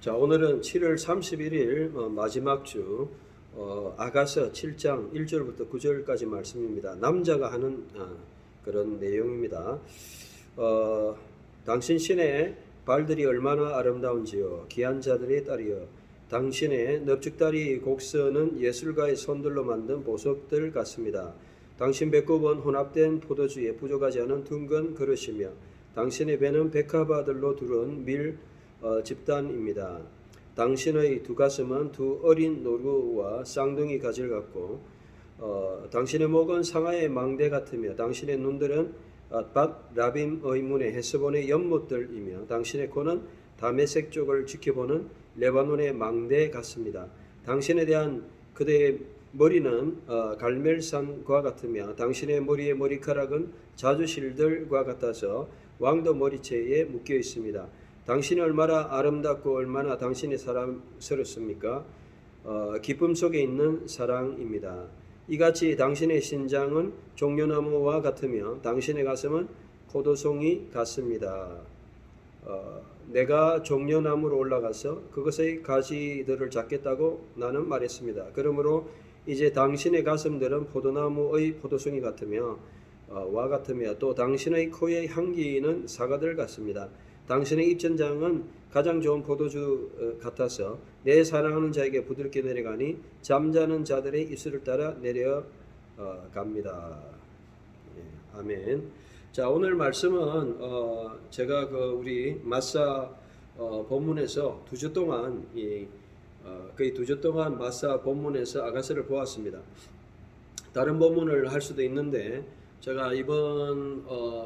자, 오늘은 7월 31일 마지막 주 아가서 7장 1절부터 9절까지 말씀입니다. 남자가 하는 그런 내용입니다. 당신 신의 발들이 얼마나 아름다운지요, 귀한 자들의 딸이여, 당신의 넙죽다리 곡선은 예술가의 손들로 만든 보석들 같습니다. 당신 배꼽은 혼합된 포도주에 부족하지 않은 둥근 그릇이며 당신의 배는 백합아들로 두른 밀 집단입니다. 당신의 두 가슴은 두 어린 노루와 쌍둥이 가지를 같고 당신의 목은 상하의 망대 같으며 당신의 눈들은 밧 라빔의 문의 헤스본의 연못들이며 당신의 코는 다메섹 쪽을 지켜보는 레바논의 망대 같습니다. 당신에 대한 그대의 머리는 갈멜산과 같으며 당신의 머리의 머리카락은 자주실들과 같아서 왕도 머리채에 묶여 있습니다. 당신이 얼마나 아름답고 얼마나 당신이 사랑스럽습니까? 기쁨 속에 있는 사랑입니다. 이같이 당신의 신장은 종려나무와 같으며 당신의 가슴은 포도송이 같습니다. 내가 종려나무로 올라가서 그것의 가지들을 잡겠다고 나는 말했습니다. 그러므로 이제 당신의 가슴들은 포도나무의 포도송이 같으며 와 같으며 또 당신의 코의 향기는 사과들 같습니다. 당신의 입천장은 가장 좋은 포도주 같아서 내 사랑하는 자에게 부드럽게 내려가니 잠자는 자들의 입술을 따라 내려갑니다. 아멘. 자, 오늘 말씀은 제가 우리 마사 본문에서 2주 동안 거의 2주 동안 마사 본문에서 아가서를 보았습니다. 다른 본문을 할 수도 있는데 제가 이번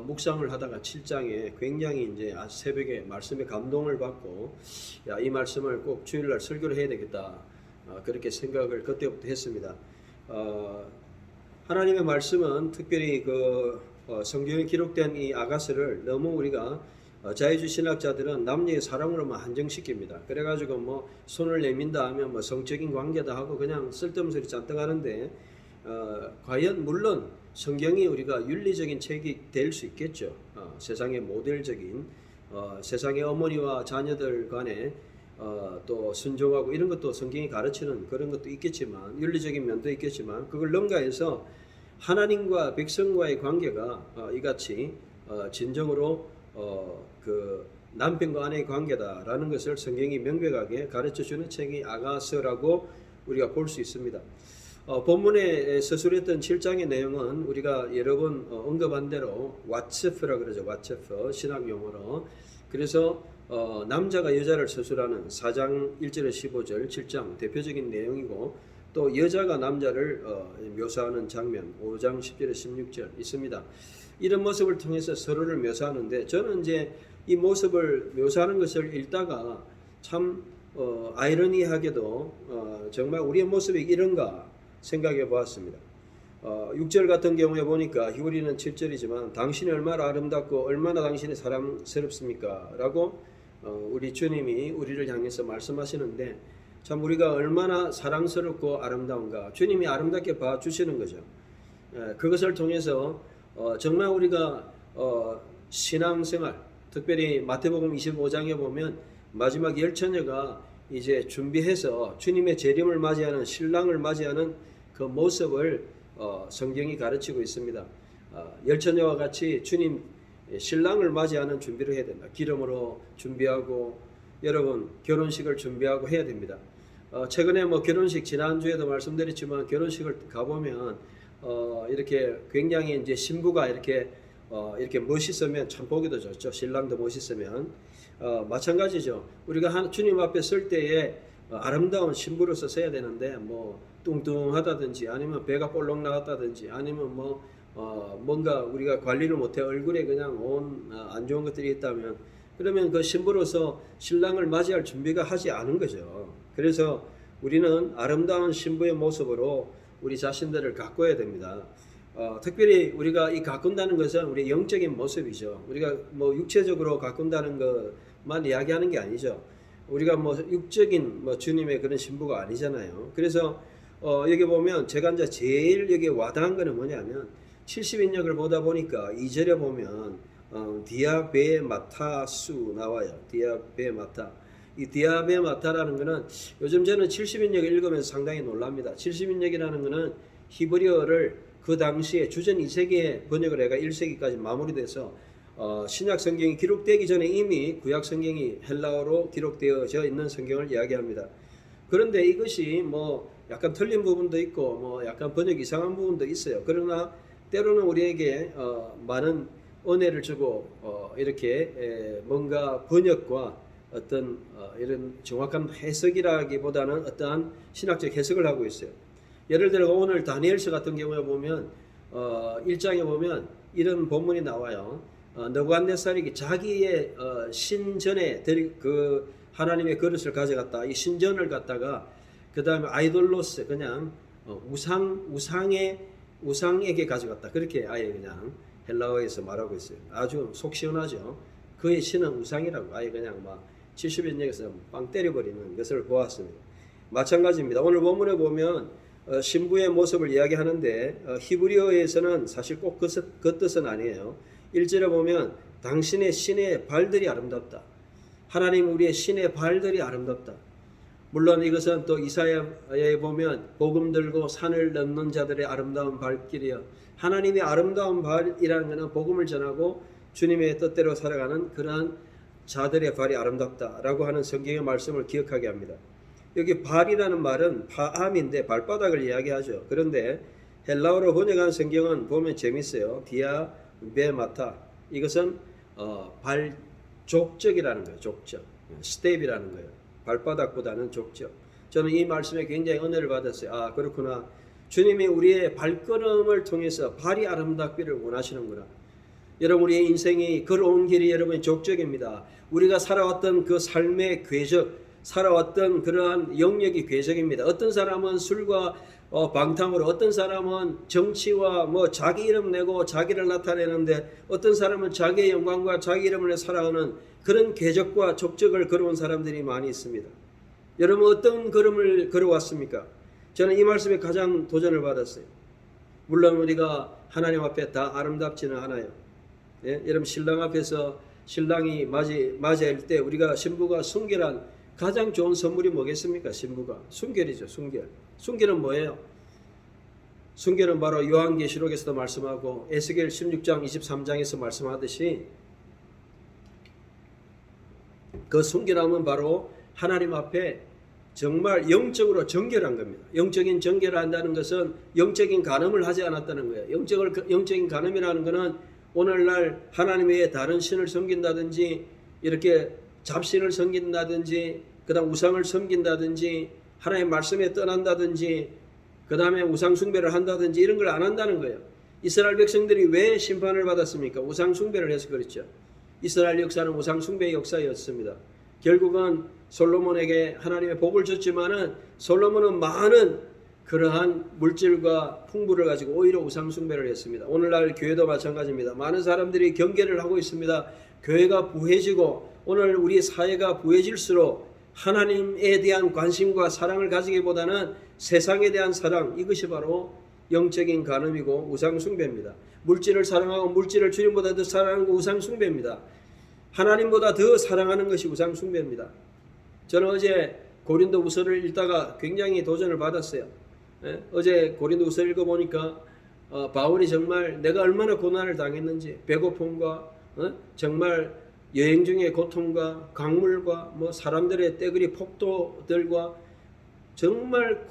묵상을 하다가 7장에 굉장히 이제 새벽에 말씀에 감동을 받고 이 말씀을 꼭 주일날 설교를 해야 되겠다, 그렇게 생각을 그때부터 했습니다. 하나님의 말씀은 특별히 성경에 기록된 이 아가서를 너무 우리가 자유주의 신학자들은 남녀의 사랑으로만 한정시킵니다. 그래가지고 뭐 손을 내민다 하면 뭐 성적인 관계다 하고 그냥 쓸데없는 소리 잔뜩 하는데 과연 물론 성경이 우리가 윤리적인 책이 될 수 있겠죠. 세상의 모델적인 세상의 어머니와 자녀들 간에 또 순종하고 이런 것도 성경이 가르치는 그런 것도 있겠지만 윤리적인 면도 있겠지만 그걸 능가해서 하나님과 백성과의 관계가 이같이 진정으로 그 남편과 아내의 관계다라는 것을 성경이 명백하게 가르쳐주는 책이 아가서라고 우리가 볼 수 있습니다. 본문에 서술했던 7장의 내용은 우리가 여러 번 언급한 대로 왓츠프라 그러죠. 왓츠프 신학 용어로. 그래서 남자가 여자를 서술하는 4장 1절에 15절 7장 대표적인 내용이고 또 여자가 남자를 묘사하는 장면 5장 10절에 16절 있습니다. 이런 모습을 통해서 서로를 묘사하는데 저는 이제 이 모습을 묘사하는 것을 읽다가 참 아이러니하게도 정말 우리의 모습이 이런가 생각해 보았습니다. 6절 같은 경우에 보니까 히브리는 7절이지만 당신이 얼마나 아름답고 얼마나 당신이 사랑스럽습니까? 라고 우리 주님이 우리를 향해서 말씀하시는데 참 우리가 얼마나 사랑스럽고 아름다운가 주님이 아름답게 봐주시는 거죠. 그것을 통해서 정말 우리가 신앙생활 특별히 마태복음 25장에 보면 마지막 열처녀가 이제 준비해서 주님의 재림을 맞이하는 신랑을 맞이하는 그 모습을 성경이 가르치고 있습니다. 열처녀와 같이 주님 신랑을 맞이하는 준비를 해야 된다. 기름으로 준비하고 여러분 결혼식을 준비하고 해야 됩니다. 최근에 뭐 결혼식 지난주에도 말씀드렸지만 결혼식을 가보면 이렇게 굉장히 이제 신부가 이렇게 멋있으면 참 보기도 좋죠. 신랑도 멋있으면 마찬가지죠. 우리가 주님 앞에 설 때에 아름다운 신부로서 서야 되는데 뭐 뚱뚱하다든지 아니면 배가 볼록 나갔다든지 아니면 뭔가 우리가 관리를 못해 얼굴에 그냥 온 안 좋은 것들이 있다면 그러면 그 신부로서 신랑을 맞이할 준비가 하지 않은 거죠. 그래서 우리는 아름다운 신부의 모습으로 우리 자신들을 가꿔야 됩니다. 특별히 우리가 이 가꾼다는 것은 우리 영적인 모습이죠. 우리가 뭐 육체적으로 가꾼다는 것만 이야기하는 게 아니죠. 우리가 뭐 육적인 주님의 그런 신부가 아니잖아요. 그래서 여기 보면 제가 이제 제일 여기 와닿은 거는 뭐냐면 70인역을 보다 보니까 2절에 보면 디아베마타수 나와요. 디아베마타. 이 디아베마타라는 것은 요즘 저는 70인역을 읽으면서 상당히 놀랍니다. 70인역이라는 것은 히브리어를 그 당시에 주전 2세기에 번역을 해가 1세기까지 마무리돼서 신약 성경이 기록되기 전에 이미 구약 성경이 헬라어로 기록되어져 있는 성경을 이야기합니다. 그런데 이것이 뭐 약간 틀린 부분도 있고 뭐 약간 번역 이상한 부분도 있어요. 그러나 때로는 우리에게 많은 은혜를 주고 이렇게 뭔가 번역과 어떤 이런 정확한 해석이라기보다는 어떠한 신학적 해석을 하고 있어요. 예를 들어 오늘 다니엘서 같은 경우에 보면 1장에 보면 이런 본문이 나와요. 느부갓네살이 자기의 신전에 그 하나님의 그릇을 가져갔다. 이 신전을 갖다가 그 다음에 아이돌로스 그냥 우상에게 가져갔다. 그렇게 아예 그냥 헬라어에서 말하고 있어요. 아주 속 시원하죠. 그의 신은 우상이라고 아예 그냥 막 70인역에서 빵 때려버리는 것을 보았습니다. 마찬가지입니다. 오늘 본문에 보면 신부의 모습을 이야기하는데 히브리어에서는 사실 꼭 그 뜻은 아니에요. 1절에 보면 당신의 신의 발들이 아름답다. 하나님 우리의 신의 발들이 아름답다. 물론 이것은 또 이사야에 보면 복음 들고 산을 넘는 자들의 아름다운 발길이여. 하나님의 아름다운 발이라는 것은 복음을 전하고 주님의 뜻대로 살아가는 그러한 자들의 발이 아름답다라고 하는 성경의 말씀을 기억하게 합니다. 여기 발이라는 말은 파암인데 발바닥을 이야기하죠. 그런데 헬라어로 번역한 성경은 보면 재밌어요. 디아베마타. 이것은 발족적이라는 거예요. 족적. 스텝이라는 거예요. 발바닥보다는 족적. 저는 이 말씀에 굉장히 은혜를 받았어요. 아, 그렇구나. 주님이 우리의 발걸음을 통해서 발이 아름답기를 원하시는구나. 여러분 우리의 인생이 걸어온 길이 여러분의 족적입니다. 우리가 살아왔던 그 삶의 궤적, 살아왔던 그러한 영역이 궤적입니다. 어떤 사람은 술과 방탕으로, 어떤 사람은 정치와 뭐 자기 이름 내고 자기를 나타내는데, 어떤 사람은 자기의 영광과 자기 이름을 살아가는 그런 궤적과 족적을 걸어온 사람들이 많이 있습니다. 여러분 어떤 걸음을 걸어왔습니까? 저는 이 말씀에 가장 도전을 받았어요. 물론 우리가 하나님 앞에 다 아름답지는 않아요. 예? 여러분 신랑 앞에서 신랑이 맞이할 때 우리가 신부가 순결한 가장 좋은 선물이 뭐겠습니까? 신부가 순결이죠. 순결. 순결은 뭐예요? 순결은 바로 요한계시록에서도 말씀하고 에스겔 16장 23장에서 말씀하듯이 그 순결함은 바로 하나님 앞에 정말 영적으로 정결한 겁니다. 영적인 정결을 한다는 것은 영적인 간음을 하지 않았다는 거예요. 영적인 간음이라는 것은 오늘날 하나님 외에 다른 신을 섬긴다든지 이렇게 잡신을 섬긴다든지 그 다음 우상을 섬긴다든지 하나님의 말씀에 떠난다든지 그 다음에 우상 숭배를 한다든지 이런 걸 안 한다는 거예요. 이스라엘 백성들이 왜 심판을 받았습니까? 우상 숭배를 해서 그렇죠. 이스라엘 역사는 우상 숭배의 역사였습니다. 결국은 솔로몬에게 하나님의 복을 줬지만은 솔로몬은 많은 그러한 물질과 풍부를 가지고 오히려 우상 숭배를 했습니다. 오늘날 교회도 마찬가지입니다. 많은 사람들이 경계를 하고 있습니다. 교회가 부해지고 오늘 우리 사회가 부해질수록 하나님에 대한 관심과 사랑을 가지기보다는 세상에 대한 사랑, 이것이 바로 영적인 간음이고 우상 숭배입니다. 물질을 사랑하고 물질을 주님보다 더 사랑하는 거 우상 숭배입니다. 하나님보다 더 사랑하는 것이 우상 숭배입니다. 저는 어제 고린도후서를 읽다가 굉장히 도전을 받았어요. 어제 고린도후서 읽어보니까 바울이 정말 내가 얼마나 고난을 당했는지, 배고픔과 정말 여행 중의 고통과 강물과 뭐 사람들의 떼거리 폭도들과 정말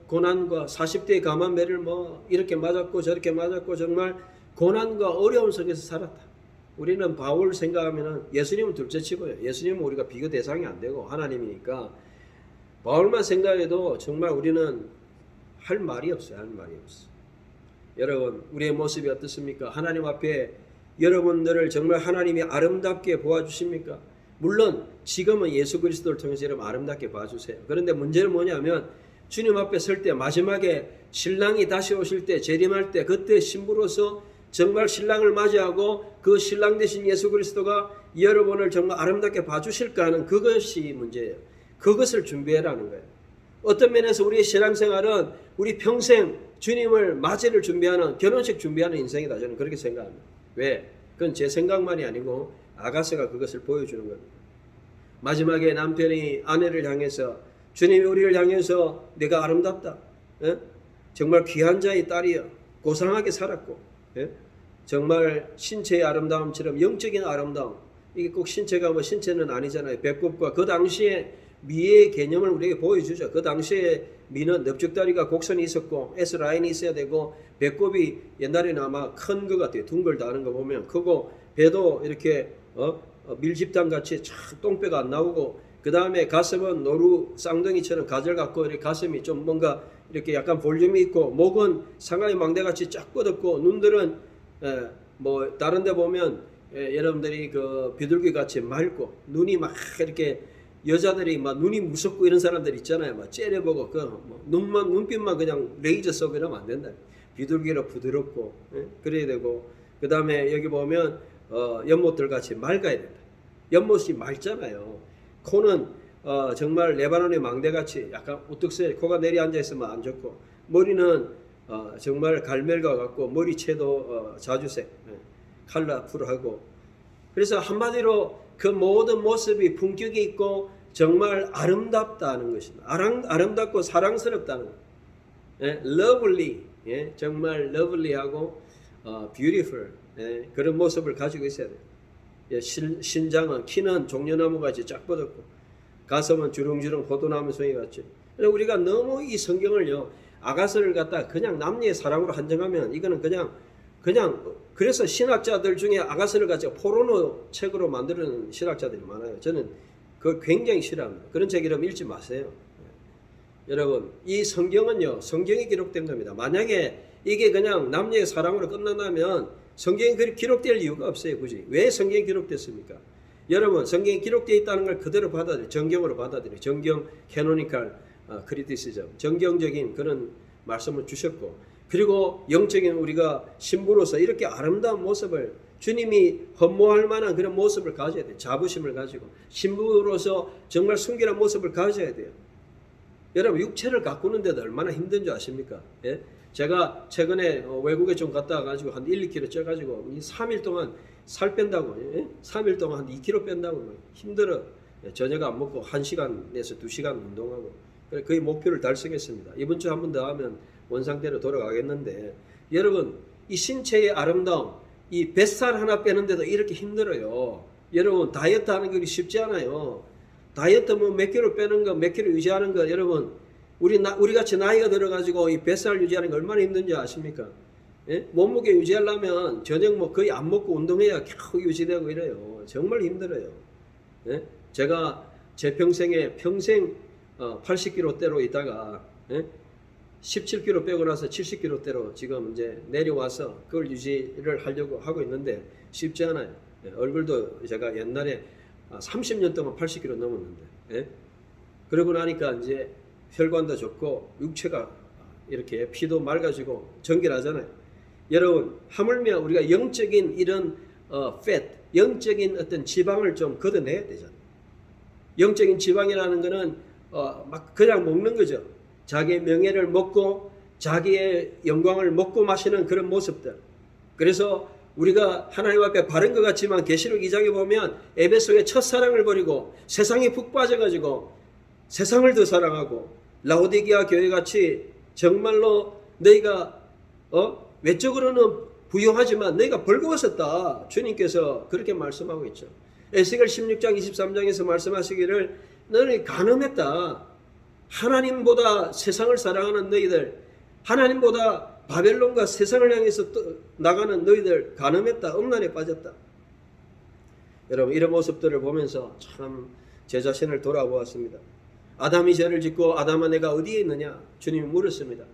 고난과 40대의 감한 매를 뭐 이렇게 맞았고 저렇게 맞았고 정말 고난과 어려움 속에서 살았다. 우리는 바울 생각하면 예수님은 둘째치고요. 예수님은 우리가 비교 대상이 안 되고 하나님이니까 바울만 생각해도 정말 우리는 할 말이 없어요. 할 말이 없어. 여러분 우리의 모습이 어떻습니까? 하나님 앞에 여러분들을 정말 하나님이 아름답게 보아주십니까? 물론 지금은 예수 그리스도를 통해서 여러분 아름답게 봐주세요. 그런데 문제는 뭐냐면 주님 앞에 설 때 마지막에 신랑이 다시 오실 때 재림할 때 그때 신부로서 정말 신랑을 맞이하고 그 신랑 되신 예수 그리스도가 여러분을 정말 아름답게 봐주실까 하는 그것이 문제예요. 그것을 준비해라는 거예요. 어떤 면에서 우리의 신앙생활은 우리 평생 주님을 맞이를 준비하는 결혼식 준비하는 인생이다. 저는 그렇게 생각합니다. 왜? 그건 제 생각만이 아니고 아가서가 그것을 보여주는 겁니다. 마지막에 남편이 아내를 향해서 주님이 우리를 향해서 내가 아름답다. 예? 정말 귀한 자의 딸이여. 고상하게 살았고 예? 정말 신체의 아름다움처럼 영적인 아름다움. 이게 꼭 신체가 뭐 신체는 아니잖아요. 배꼽과 그 당시에 미의 개념을 우리에게 보여주죠. 그 당시에 미는 넓적다리가 곡선이 있었고 S라인이 있어야 되고 배꼽이 옛날에는 아마 큰 것 같아요. 둥글다는 거 보면 크고 배도 이렇게 밀집단 같이 촥 똥배가 안 나오고 그 다음에 가슴은 노루 쌍둥이처럼 가절 같고 이렇게 가슴이 좀 뭔가 이렇게 약간 볼륨이 있고 목은 상하이 망대같이 쫙 뻗었고 눈들은 뭐 다른 데 보면 여러분들이 그 비둘기 같이 맑고 눈이 막 이렇게 여자들이 막 눈이 무섭고 이런 사람들 있잖아요. 막 째려보고 그 눈빛만 그냥 레이저 쏘고 이러면 안 된다. 비둘기로 부드럽고 그래야 되고 그 다음에 여기 보면 연못들 같이 맑아야 된다. 연못이 맑잖아요. 코는 정말 레바논의 망대같이 약간 우뚝 서 코가 내리 앉아 있으면 안 좋고 머리는 정말 갈멜과 같고 머리채도 자주색 컬러풀하고 그래서 한마디로 그 모든 모습이 품격이 있고 정말 아름답다는 것입니다. 아름답고 사랑스럽다는 것. 예, lovely, 예, 정말 lovely하고 beautiful 그런 모습을 가지고 있어야 돼요. 예, 신장은 키는 종려나무같이 쫙 뻗었고 가슴은 주렁주렁 포도나무 송이 같이. 우리가 너무 이 성경을요 아가서를 갖다 그냥 남녀의 사랑으로 한정하면 이거는 그냥 그래서 신학자들 중에 아가서를 가지고 포르노 책으로 만드는 신학자들이 많아요. 저는 그걸 굉장히 싫어합니다. 그런 책 이름 읽지 마세요. 여러분 이 성경은요 성경이 기록된 겁니다. 만약에 이게 그냥 남녀의 사랑으로 끝난다면 성경이 그렇게 기록될 이유가 없어요. 굳이 왜 성경이 기록됐습니까? 여러분 성경이 기록되어 있다는 걸 그대로 받아들여 정경으로 받아들여 정경 캐노니컬 크리티시즘 정경적인 그런 말씀을 주셨고 그리고 영적인 우리가 신부로서 이렇게 아름다운 모습을 주님이 흠모할 만한 그런 모습을 가져야 돼요. 자부심을 가지고 신부로서 정말 순결한 모습을 가져야 돼요. 여러분 육체를 가꾸는 데도 얼마나 힘든 줄 아십니까? 예? 제가 최근에 외국에 좀 갔다 와가지고 한 1, 2kg 쪄가지고 3일 동안 살 뺀다고 예? 3일 동안 한 2kg 뺀다고 힘들어. 예, 저녁 안 먹고 1시간에서 2시간 운동하고 거의 목표를 달성했습니다. 이번 주 한 번 더 하면 원상대로 돌아가겠는데 여러분 이 신체의 아름다움 이 뱃살 하나 빼는데도 이렇게 힘들어요. 여러분 다이어트 하는 게 쉽지 않아요. 다이어트 뭐 몇 킬로 빼는 거 몇 킬로 유지하는 거 여러분 우리 같이 나이가 들어가지고 이 뱃살 유지하는 게 얼마나 힘든지 아십니까? 예? 몸무게 유지하려면 저녁 뭐 거의 안 먹고 운동해야 겨우 유지되고 이래요. 정말 힘들어요. 예? 제가 제 평생 80kg대로 있다가 17kg 빼고 나서 70kg대로 지금 이제 내려와서 그걸 유지를 하려고 하고 있는데 쉽지 않아요. 얼굴도 제가 옛날에 30년 동안 80kg 넘었는데 그러고 나니까 이제 혈관도 좋고 육체가 이렇게 피도 맑아지고 정결하잖아요. 여러분 하물며 우리가 영적인 이런 fat, 영적인 어떤 지방을 좀 걷어내야 되잖아요. 영적인 지방이라는 거는 막 그냥 먹는 거죠. 자기의 명예를 먹고 자기의 영광을 먹고 마시는 그런 모습들. 그래서 우리가 하나님 앞에 바른 것 같지만 계시록 2장에 보면 에베소의 첫사랑을 버리고 세상에 푹 빠져가지고 세상을 더 사랑하고 라오디게아 교회같이 정말로 너희가 외적으로는 부유하지만 너희가 벌거벗었다. 주님께서 그렇게 말씀하고 있죠. 에스겔 16장 23장에서 말씀하시기를 너희 가늠했다. 하나님보다 세상을 사랑하는 너희들, 하나님보다 바벨론과 세상을 향해서 나가는 너희들 가늠했다. 음란에 빠졌다. 여러분 이런 모습들을 보면서 참 제 자신을 돌아보았습니다. 아담이 죄를 짓고 아담아 내가 어디에 있느냐 주님이 물었습니다.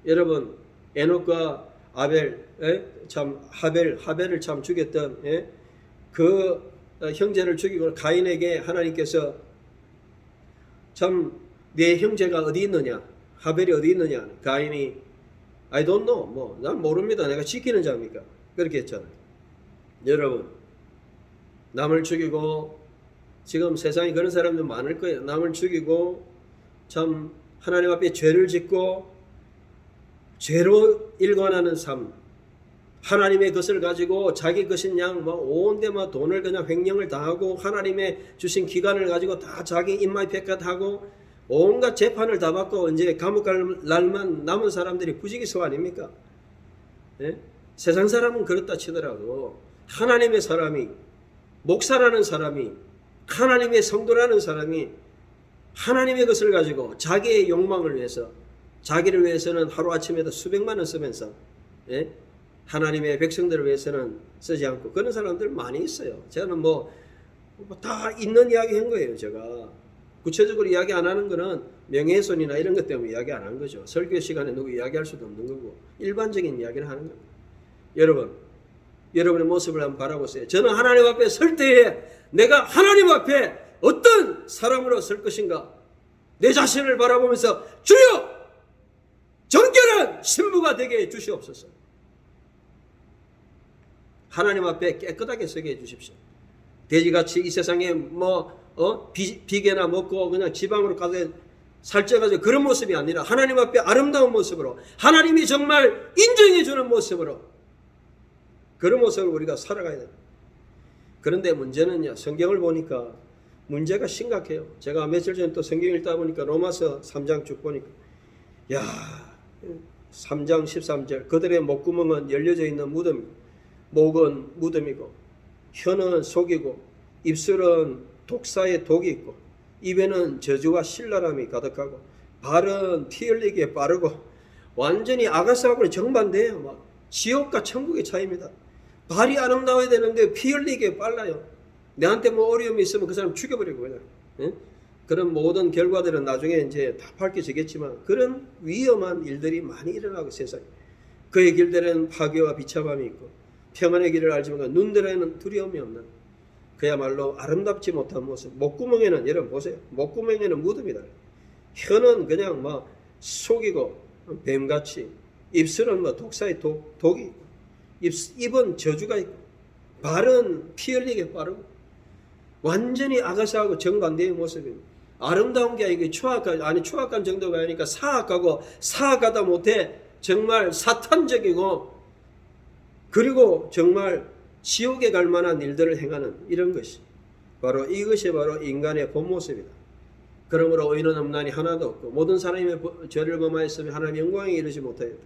여러분 에녹과 아벨 참 하벨을 참 죽였던 그 형제를 죽이고 가인에게 하나님께서 참 내 형제가 어디 있느냐 하벨이 어디 있느냐 가인이 I don't know 뭐 난 모릅니다. 내가 지키는 자입니까? 그렇게 했잖아요. 여러분 남을 죽이고 지금 세상에 그런 사람들 많을 거예요. 남을 죽이고 참 하나님 앞에 죄를 짓고 죄로 일관하는 삶 하나님의 것을 가지고 자기 것인 양 뭐 온데 뭐 돈을 그냥 횡령을 당하고 하나님의 주신 기간을 가지고 다 자기 입마이 백갓하고 온갖 재판을 다 받고 이제 감옥 갈 날만 남은 사람들이 부지기수 아닙니까? 예? 세상 사람은 그렇다 치더라도 하나님의 사람이, 목사라는 사람이, 하나님의 성도라는 사람이 하나님의 것을 가지고 자기의 욕망을 위해서, 자기를 위해서는 하루아침에도 수백만 원 쓰면서, 예? 하나님의 백성들을 위해서는 쓰지 않고 그런 사람들 많이 있어요. 저는 뭐 다 있는 이야기 한 거예요. 제가 구체적으로 이야기 안 하는 거는 명예훼손이나 이런 것 때문에 이야기 안 하는 거죠. 설교 시간에 누구 이야기할 수도 없는 거고 일반적인 이야기를 하는 겁니다. 여러분, 여러분의 모습을 한번 바라보세요. 저는 하나님 앞에 설 때에 내가 하나님 앞에 어떤 사람으로 설 것인가, 내 자신을 바라보면서 주여 정결한 신부가 되게 해 주시옵소서. 하나님 앞에 깨끗하게 서게 해 주십시오. 돼지같이 이 세상에 비계나 먹고 그냥 지방으로 가서 살쪄가지고 그런 모습이 아니라 하나님 앞에 아름다운 모습으로, 하나님이 정말 인정해 주는 모습으로, 그런 모습을 우리가 살아가야 됩니다. 그런데 문제는요, 성경을 보니까 문제가 심각해요. 제가 며칠 전에 또 성경 읽다 보니까 로마서 3장 쭉 보니까 3장 13절 그들의 목구멍은 열려져 있는 무덤, 목은 무덤이고 혀는 속이고 입술은 독사의 독이 있고 입에는 저주와 신랄함이 가득하고 발은 피 흘리기에 빠르고 완전히 아가사하고는 정반대예요. 막 지옥과 천국의 차이입니다. 발이 아름다워야 되는데 피 흘리기에 빨라요. 내한테 뭐 어려움이 있으면 그 사람 죽여버리고 그냥. 예? 그런 모든 결과들은 나중에 이제 다 밝혀지겠지만 그런 위험한 일들이 많이 일어나고 세상에. 그의 길들은 파괴와 비참함이 있고 평안의 길을 알지만 눈들에는 두려움이 없는 그야말로 아름답지 못한 모습. 목구멍에는, 여러분 보세요, 목구멍에는 무덤이다. 혀는 그냥 뭐 속이고 뱀같이, 입술은 뭐 독사의 독이 있고, 입은 저주가 있고, 발은 피 흘리게 빠르고 완전히 아가사하고 정반대의 모습입니다. 아름다운 게 아니고 추악한 정도가 아니니까 사악하고 사악하다 못해 정말 사탄적이고, 그리고 정말 지옥에 갈 만한 일들을 행하는 이런 것이 이것이 바로 인간의 본 모습이다. 그러므로 의인은 없나니 하나도 없고 모든 사람이 죄를 범하였으면 하나님의 영광에 이르지 못하였다.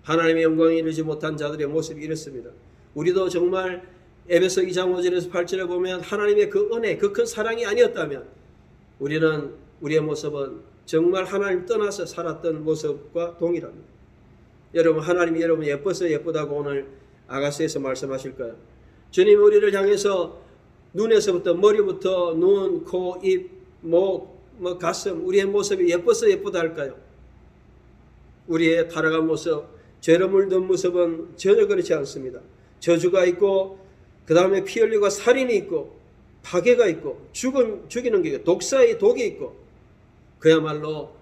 하나님의 영광에 이르지 못한 자들의 모습이 이렇습니다. 우리도 정말 에베소 2장 5절에서 8절에 보면 하나님의 그 은혜, 그 큰 사랑이 아니었다면 우리의 모습은 정말 하나님 떠나서 살았던 모습과 동일합니다. 여러분, 하나님이 여러분 예뻐서 예쁘다고 오늘 아가서에서 말씀하실까요? 주님 우리를 향해서 눈에서부터 머리부터 눈, 코, 입, 목, 가슴, 우리의 모습이 예뻐서 예쁘다 할까요? 우리의 타락한 모습, 죄로 물든 모습은 전혀 그렇지 않습니다. 저주가 있고 그 다음에 피 흘리고 살인이 있고 파괴가 있고 죽이는 게 있고 독사의 독이 있고 그야말로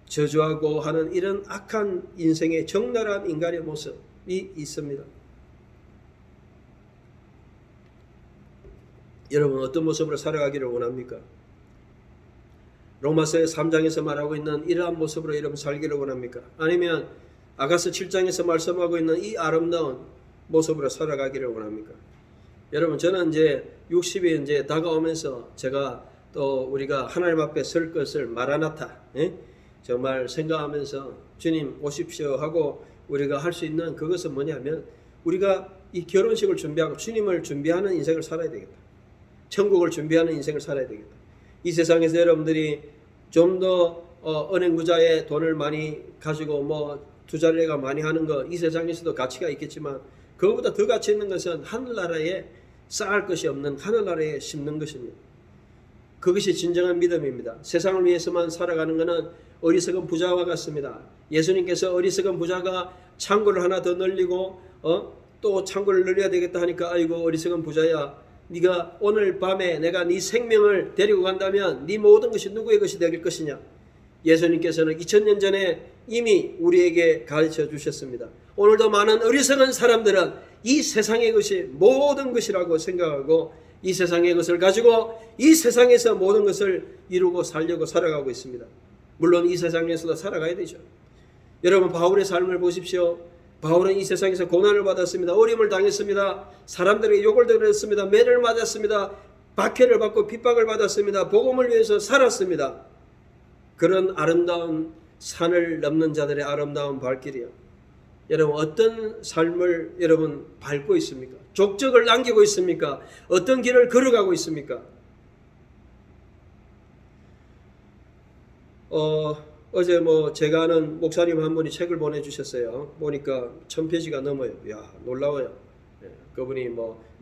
저주하고 하는 이런 악한 인생의 적나라한 인간의 모습이 있습니다. 여러분 어떤 모습으로 살아가기를 원합니까? 로마서 3장에서 말하고 있는 이러한 모습으로 여러분 살기를 원합니까? 아니면 아가서 7장에서 말씀하고 있는 이 아름다운 모습으로 살아가기를 원합니까? 여러분 저는 이제 60이 이제 다가오면서 제가 또 우리가 하나님 앞에 설 것을 마라나타, 정말 생각하면서 주님 오십시오 하고 우리가 할 수 있는 그것은 뭐냐면 우리가 이 결혼식을 준비하고 주님을 준비하는 인생을 살아야 되겠다. 천국을 준비하는 인생을 살아야 되겠다. 이 세상에서 여러분들이 좀 더 은행 부자의 돈을 많이 가지고 뭐 투자를 많이 하는 거 이 세상에서도 가치가 있겠지만 그것보다 더 가치 있는 것은 하늘나라에 쌓을 것이 없는 하늘나라에 심는 것입니다. 그것이 진정한 믿음입니다. 세상을 위해서만 살아가는 것은 어리석은 부자와 같습니다. 예수님께서 어리석은 부자가 창고를 하나 더 늘리고 또 창고를 늘려야 되겠다 하니까 아이고 어리석은 부자야, 네가 오늘 밤에 내가 네 생명을 데리고 간다면 네 모든 것이 누구의 것이 될 것이냐. 예수님께서는 2000년 전에 이미 우리에게 가르쳐 주셨습니다. 오늘도 많은 어리석은 사람들은 이 세상의 것이 모든 것이라고 생각하고 이 세상의 것을 가지고 이 세상에서 모든 것을 이루고 살려고 살아가고 있습니다. 물론 이 세상에서도 살아가야 되죠. 여러분 바울의 삶을 보십시오. 바울은 이 세상에서 고난을 받았습니다. 어려움을 당했습니다. 사람들에게 욕을 들었습니다. 매를 맞았습니다. 박해를 받고 핍박을 받았습니다. 복음을 위해서 살았습니다. 그런 아름다운 산을 넘는 자들의 아름다운 발길이요. 여러분 어떤 삶을 여러분 밟고 있습니까? 족적을 남기고 있습니까? 어떤 길을 걸어가고 있습니까? 어제 제가 아는 목사님 한 분이 책을 보내주셨어요. 보니까 1000페이지가 넘어요. 야, 놀라워요. 그분이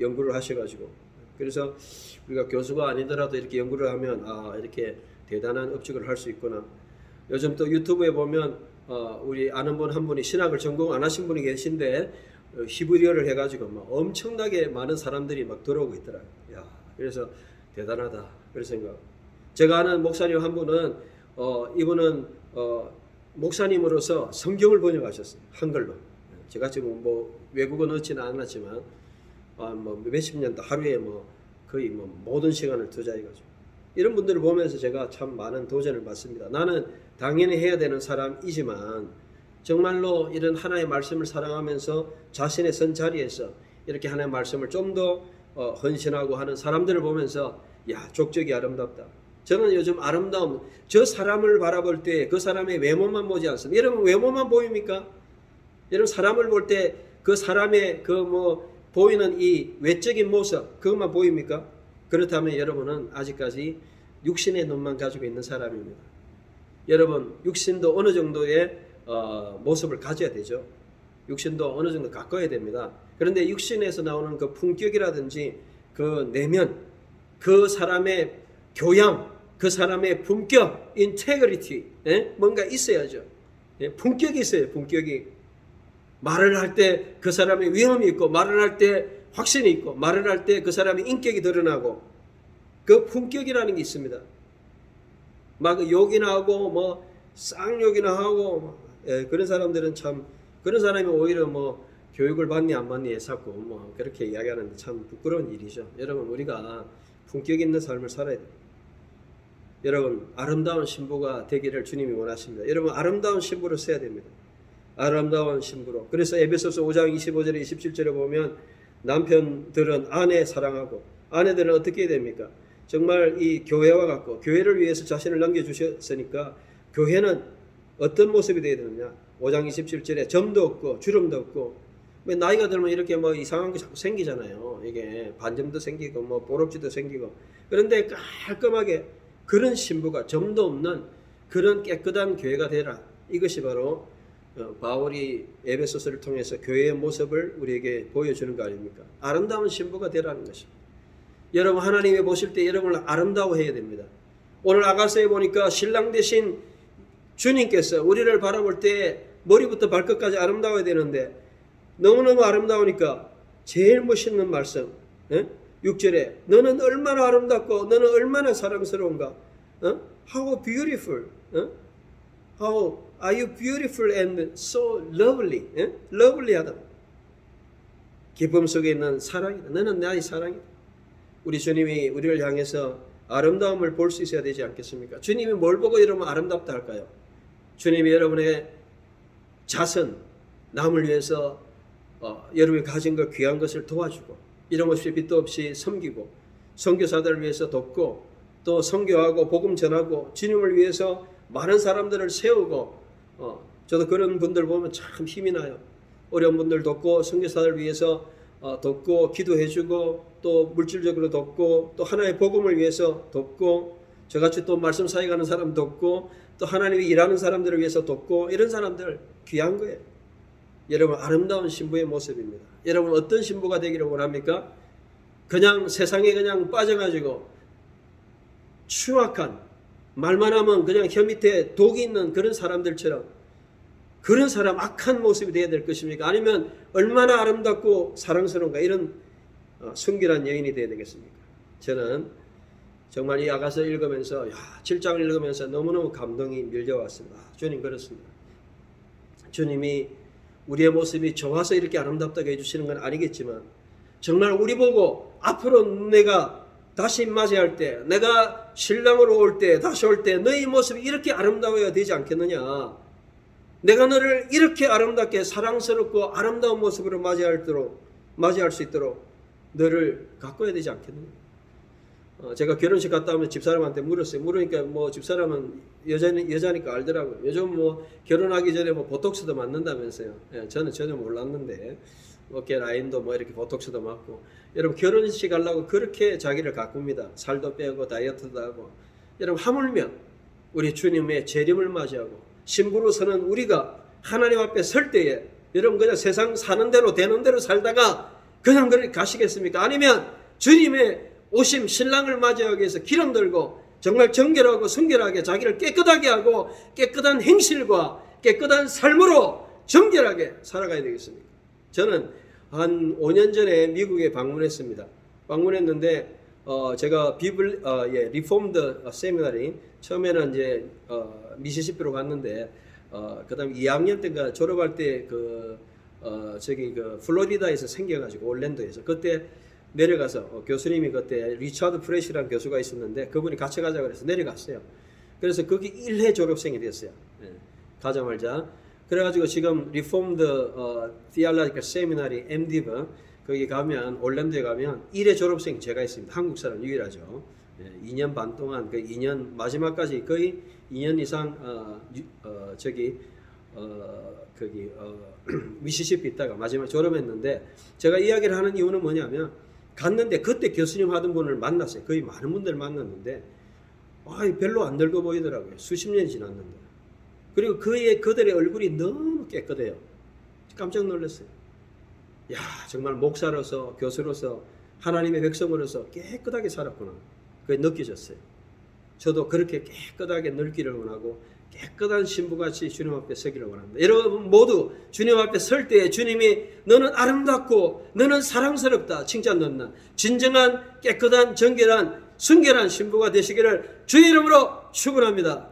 연구를 하셔가지고. 그래서 우리가 교수가 아니더라도 이렇게 연구를 하면 이렇게 대단한 업적을 할 수 있구나. 요즘 또 유튜브에 보면 우리 아는 분 한 분이 신학을 전공 안 하신 분이 계신데 히브리어를 해가지고 엄청나게 많은 사람들이 들어오고 있더라고요. 야, 그래서 대단하다. 그런 생각. 제가 아는 목사님 한 분은 이분은 목사님으로서 성경을 번역하셨어요. 한글로. 제가 지금 외국어 넣지는 않았지만 몇십 년도 하루에 거의 모든 시간을 투자해가지고 이런 분들을 보면서 제가 참 많은 도전을 받습니다. 나는 당연히 해야 되는 사람이지만 정말로 이런 하나의 말씀을 사랑하면서 자신의 선 자리에서 이렇게 하나의 말씀을 좀 더 헌신하고 하는 사람들을 보면서 야, 족적이 아름답다. 저는 요즘 아름다움, 저 사람을 바라볼 때 그 사람의 외모만 보지 않습니다. 여러분 외모만 보입니까? 여러분 사람을 볼 때 그 사람의 보이는 이 외적인 모습 그것만 보입니까? 그렇다면 여러분은 아직까지 육신의 눈만 가지고 있는 사람입니다. 여러분 육신도 어느 정도의 모습을 가져야 되죠. 육신도 어느 정도 가꿔야 됩니다. 그런데 육신에서 나오는 그 품격이라든지 그 내면, 그 사람의 교양, 그 사람의 품격, integrity, 뭔가 있어야죠. 품격이 있어요. 품격이. 말을 할 때 그 사람의 위험이 있고, 말을 할 때 확신이 있고, 말을 할 때 그 사람의 인격이 드러나고, 그 품격이라는 게 있습니다. 막 욕이나 하고 쌍욕이나 하고 그런 사람들은 참, 그런 사람이 오히려 교육을 받니 안 받니 해서고 그렇게 이야기하는데 참 부끄러운 일이죠. 여러분 우리가 품격 있는 삶을 살아야 돼요. 여러분 아름다운 신부가 되기를 주님이 원하십니다. 여러분 아름다운 신부로 써야 됩니다. 아름다운 신부로. 그래서 에베소서 5장 25절에 27절에 보면 남편들은 아내 사랑하고, 아내들은 어떻게 해야 됩니까? 정말 이 교회와 같고 교회를 위해서 자신을 남겨주셨으니까 교회는 어떤 모습이 되어야 되느냐? 5장 27절에 점도 없고 주름도 없고, 나이가 들면 이렇게 이상한 거 자꾸 생기잖아요. 이게 반점도 생기고 보роб지도 생기고. 그런데 깔끔하게 그런 신부가 점도 없는 그런 깨끗한 교회가 되라. 이것이 바로 바울이 에베소서를 통해서 교회의 모습을 우리에게 보여주는 거 아닙니까? 아름다운 신부가 되라는 것입니다. 여러분 하나님이 보실 때 여러분을 아름다워해야 됩니다. 오늘 아가서에 보니까 신랑 되신 주님께서 우리를 바라볼 때 머리부터 발끝까지 아름다워야 되는데 너무너무 아름다우니까 제일 멋있는 말씀 6절에 너는 얼마나 아름답고 너는 얼마나 사랑스러운가. How beautiful. How are you beautiful and so lovely. lovely하다. 기쁨 속에 있는 사랑이다. 너는 나의 사랑이다. 우리 주님이 우리를 향해서 아름다움을 볼 수 있어야 되지 않겠습니까? 주님이 뭘 보고 여러분 아름답다 할까요? 주님이 여러분의 자선, 남을 위해서 여러분이 가진 것 귀한 것을 도와주고 이런 없이 빚도 없이 섬기고 선교사들을 위해서 돕고 또 선교하고 복음 전하고 주님을 위해서 많은 사람들을 세우고 저도 그런 분들 보면 참 힘이 나요. 어려운 분들 돕고 선교사들 위해서 돕고 기도해주고 또 물질적으로 돕고 또 하나님의 복음을 위해서 돕고 저같이 또 말씀 사역하는 사람 돕고 또 하나님이 일하는 사람들을 위해서 돕고 이런 사람들 귀한 거예요. 여러분 아름다운 신부의 모습입니다. 여러분 어떤 신부가 되기를 원합니까? 그냥 세상에 그냥 빠져가지고 추악한 말만 하면 그냥 혀 밑에 독이 있는 그런 사람들처럼 그런 사람 악한 모습이 되어야 될 것입니까? 아니면 얼마나 아름답고 사랑스러운가 이런 순결한 여인이 되어야 되겠습니까? 저는 정말 이 아가서 읽으면서 7장을 읽으면서 너무너무 감동이 밀려왔습니다. 주님 그렇습니다. 주님이 우리의 모습이 좋아서 이렇게 아름답다고 해주시는 건 아니겠지만 정말 우리 보고 앞으로 내가 다시 맞이할 때 내가 신랑으로 올 때 다시 올 때 너희 모습이 이렇게 아름다워야 되지 않겠느냐. 내가 너를 이렇게 아름답게 사랑스럽고 아름다운 모습으로 맞이할 수 있도록 너를 가꿔야 되지 않겠느냐. 제가 결혼식 갔다 오면 집사람한테 물었어요. 물으니까 뭐 집사람은 여자니까 알더라고요. 요즘 뭐 결혼하기 전에 뭐 보톡스도 맞는다면서요. 예, 저는 전혀 몰랐는데 어깨 라인도 뭐 이렇게 보톡스도 맞고, 여러분 결혼식 하려고 그렇게 자기를 가꿉니다. 살도 빼고 다이어트도 하고. 여러분 하물며 우리 주님의 재림을 맞이하고 신부로서는 우리가 하나님 앞에 설 때에 여러분 그냥 세상 사는 대로 되는 대로 살다가 그냥 그렇게 가시겠습니까? 아니면 주님의 오심 신랑을 맞이하기 위해서 기름 들고 정말 정결하고 순결하게 자기를 깨끗하게 하고 깨끗한 행실과 깨끗한 삶으로 정결하게 살아가야 되겠습니까? 저는 한 5년 전에 미국에 방문했습니다. 방문했는데 제가 리폼드 세미나리 처음에는 이제 미시시피로 갔는데 그다음 2학년 때인가 졸업할 때 플로리다에서 생겨가지고 올랜도에서 그때 내려가서 교수님이 그때 리차드 프레시라는 교수가 있었는데 그분이 같이 가자고 그래서 내려갔어요. 그래서 거기 1회 졸업생이 됐어요. 네, 가자마자. 그래가지고 지금 리폼드 Theological Seminary MDiv 거기 가면 올랜도에 가면 1회 졸업생이 제가 있습니다. 한국 사람 유일하죠. 2년 반 동안 그 2년 마지막까지 거의 2년 이상 미시시피 있다가 마지막에 졸업했는데, 제가 이야기를 하는 이유는 뭐냐면 갔는데 그때 교수님 하던 분을 만났어요. 거의 많은 분들 만났는데 별로 안 늙어 보이더라고요. 수십 년이 지났는데. 그리고 그들의 얼굴이 너무 깨끗해요. 깜짝 놀랐어요. 야, 정말 목사로서 교수로서 하나님의 백성으로서 깨끗하게 살았구나. 그게 느껴졌어요. 저도 그렇게 깨끗하게 늙기를 원하고 깨끗한 신부같이 주님 앞에 서기를 원합니다. 여러분 모두 주님 앞에 설 때 주님이 너는 아름답고 너는 사랑스럽다 칭찬 넣는 진정한 깨끗한 정결한 순결한 신부가 되시기를 주의 이름으로 축원합니다.